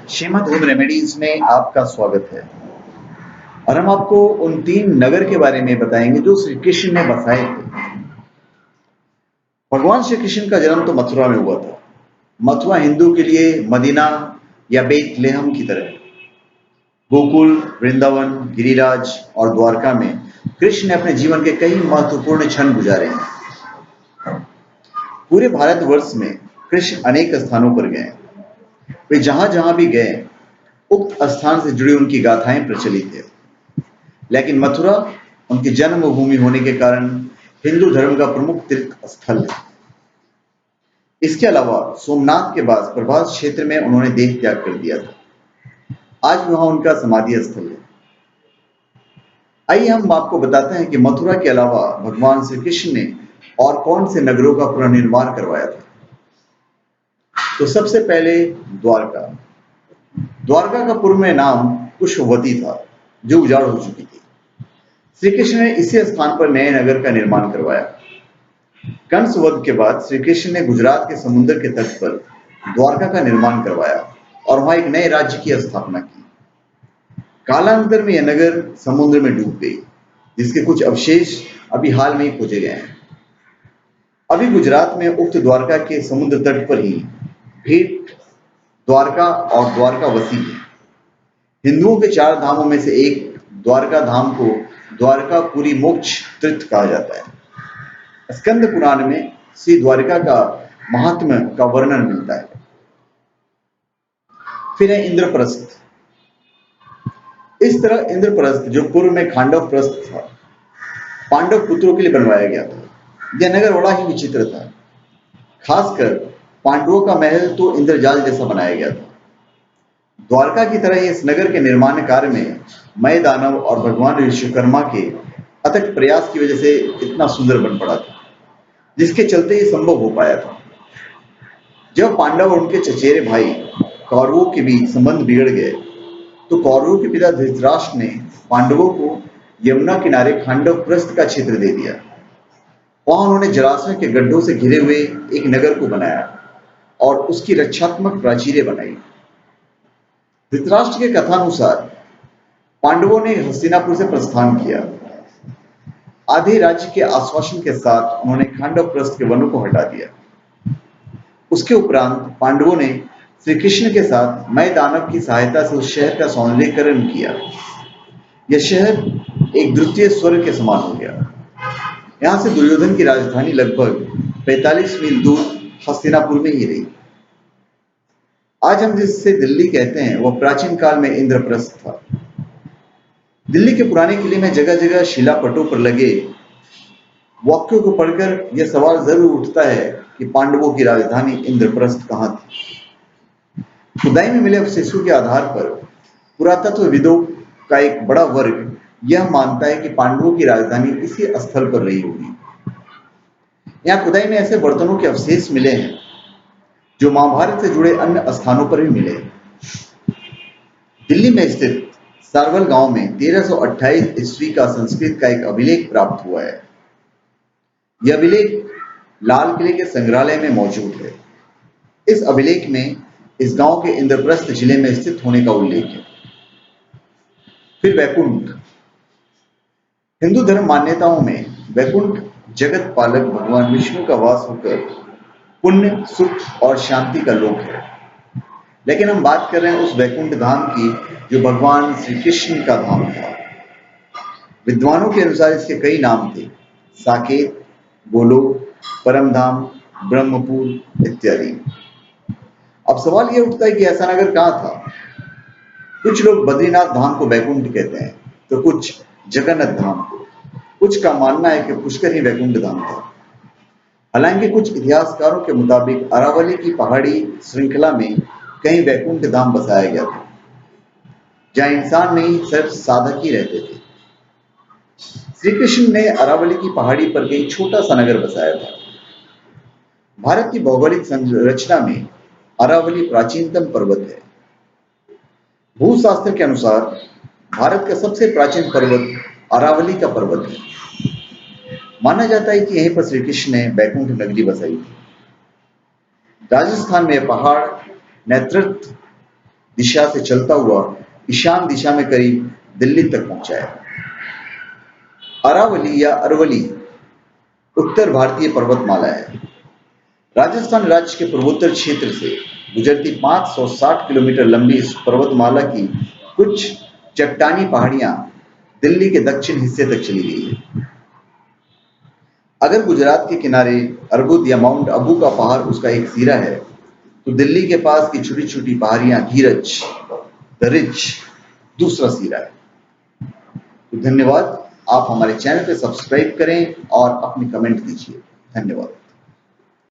Shrimad home remedies में आपका स्वागत है। और हम आपको उन 3 नगर के बारे में बताएंगे जो श्री कृष्ण ने बसाए थे। भगवान श्री कृष्ण का जन्म तो मथुरा में हुआ था। मथुरा हिंदू के लिए मदीना या बेथलेहम की तरह है। गोकुल, वृंदावन, गिरिराज और द्वारका में कृष्ण ने अपने जीवन के कई महत्वपूर्ण क्षण गुजारे हैं। पूरे भारतवर्ष में कृष्ण अनेक स्थानों पर गए। वे जहां जहां भी गए, उक्त स्थान से जुड़ी उनकी गाथाएं प्रचलित है। लेकिन मथुरा उनकी जन्मभूमि होने के कारण हिंदू धर्म का प्रमुख तीर्थ स्थल है। इसके अलावा सोमनाथ के बाद प्रभास क्षेत्र में उन्होंने देह त्याग कर दिया था। आज वहां उनका समाधि स्थल है। आइए हम आपको बताते हैं कि मथुरा के अलावा भगवान श्री कृष्ण ने और कौन से नगरों का पुनर्निर्माण करवाया था। तो सबसे पहले द्वारका। द्वारका का पूर्व में नाम पुष्पवती था, जो उजाड़ हो चुकी थी। श्री कृष्ण ने इसी स्थान पर नए नगर का निर्माण करवाया। कंस वध के बाद श्री कृष्ण ने गुजरात के समुद्र के तट पर द्वारका का निर्माण करवाया और वहां एक नए राज्य की स्थापना की। कालांतर में यह नगर समुद्र में डूब गई, जिसके कुछ अवशेष अभी हाल में ही खोजे गए हैं। अभी गुजरात में उक्त द्वारका के समुद्र तट पर ही भेंट द्वारका और द्वारकावसी है। हिंदुओं के 4 धामों में से एक द्वारका धाम को द्वारकापुरी मोक्ष तीर्थ कहा जाता है। स्कंद पुराण में श्री द्वारिका का महात्म्य का वर्णन मिलता है। फिर है इंद्रप्रस्थ। इस तरह इंद्रप्रस्थ, जो पूर्व में खांडव प्रस्थ था, पांडव पुत्रों के लिए बनवाया गया था। यह नगर बड़ा ही विचित्र था। खासकर पांडवों का महल तो इंद्रजाल जैसा बनाया गया था। द्वारका की तरह इस नगर के निर्माण कार्य में मय दानव और भगवान विश्वकर्मा के अथक प्रयास की वजह से इतना सुंदर बन पड़ा था, जिसके चलते ये संभव हो पाया था। जब पांडव और उनके चचेरे भाई कौरवों के बीच संबंध बिगड़ गए, तो कौरवों के पिता धृतराष्ट्र ने पांडवों को यमुना किनारे खांडव प्रस्थ का क्षेत्र दे दिया। वहां उन्होंने जलाशय के गड्ढों से घिरे हुए एक नगर को बनाया और उसकी रक्षात्मक प्राचीरें बनाई। धृतराष्ट्र के कथानुसार पांडवों ने हस्तिनापुर से प्रस्थान किया। आधे राज्य के आश्वासन के साथ उन्होंने खांडव प्रस्थ के वनों को हटा दिया। उसके उपरांत पांडवों ने श्री कृष्ण के साथ मय दानव की सहायता से उस शहर का सौंदर्यीकरण किया। यह शहर एक द्वितीय स्वर्ग के समान हो गया। यहां से दुर्योधन की राजधानी लगभग 45 मील दूर हस्तिनापुर में ही रही। आज हम जिससे दिल्ली कहते हैं, वह प्राचीन काल में इंद्रप्रस्थ था। दिल्ली के पुराने किले में जगह जगह शिलापटों पर लगे वाक्यों को पढ़कर यह सवाल जरूर उठता है कि पांडवों की राजधानी इंद्रप्रस्थ कहां थी। खुदाई में मिले अवशेषों के आधार पर पुरातत्वविदों का एक बड़ा वर्ग यह मानता है कि पांडवों की राजधानी इसी स्थल पर रही होगी। यहाँ खुदाई में ऐसे बर्तनों के अवशेष मिले हैं जो महाभारत से जुड़े अन्य स्थानों पर भी मिले। दिल्ली में स्थित सारवल गांव में 1328 ईस्वी का संस्कृत का एक अभिलेख प्राप्त हुआ है। यह अभिलेख लाल किले के संग्रहालय में मौजूद है। इस अभिलेख में इस गांव के इंद्रप्रस्थ जिले में स्थित होने का उल्लेख है। फिर वैकुंठ। हिंदू धर्म मान्यताओं में वैकुंठ जगत पालक भगवान विष्णु का वास होकर पुण्य, सुख और शांति का लोक है। लेकिन हम बात कर रहे हैं उस वैकुंठ धाम की जो भगवान श्री कृष्ण का धाम था। विद्वानों के अनुसार इसके कई नाम थे: साकेत, गोलोक, परमधाम, ब्रह्मपुर इत्यादि। अब सवाल यह उठता है कि ऐसा नगर कहां था। कुछ लोग बद्रीनाथ धाम को वैकुंठ कहते हैं, तो कुछ जगन्नाथ धाम को। कुछ का मानना है कि पुष्कर ही वैकुंठ धाम था। हालांकि कुछ इतिहासकारों के मुताबिक अरावली की पहाड़ी श्रृंखला में कहीं वैकुंठ धाम बसाया गया था, जहां इंसान नहीं सिर्फ साधक ही रहते थे। श्री कृष्ण ने अरावली की पहाड़ी पर कहीं छोटा सा नगर बसाया था। भारत की भौगोलिक संरचना में अरावली प्राचीनतम पर्वत है। भूशास्त्र के अनुसार भारत का सबसे प्राचीन पर्वत अरावली का पर्वत है। माना जाता है कि यहीं पर श्री कृष्ण ने वैकुंठ नगरी बसाई थी। राजस्थान में पहाड़ नेतृत्व दिशा से चलता हुआ ईशान दिशा में करीब दिल्ली तक पहुंचा है। अरावली या अरवली उत्तर भारतीय पर्वतमाला है। राजस्थान राज्य के पूर्वोत्तर क्षेत्र से गुजरती 560 किलोमीटर लंबी इस पर्वतमाला की कुछ चट्टानी पहाड़ियां दिल्ली के दक्षिण हिस्से तक चली गई है। अगर गुजरात के किनारे अर्बुद या माउंट अबू का पहाड़ उसका एक सिरा है, तो दिल्ली के पास की छोटी छोटी पहाड़ियां धीरज द रिज दूसरा सिरा है। तो धन्यवाद। आप हमारे चैनल पे सब्सक्राइब करें और अपनी कमेंट दीजिए। धन्यवाद।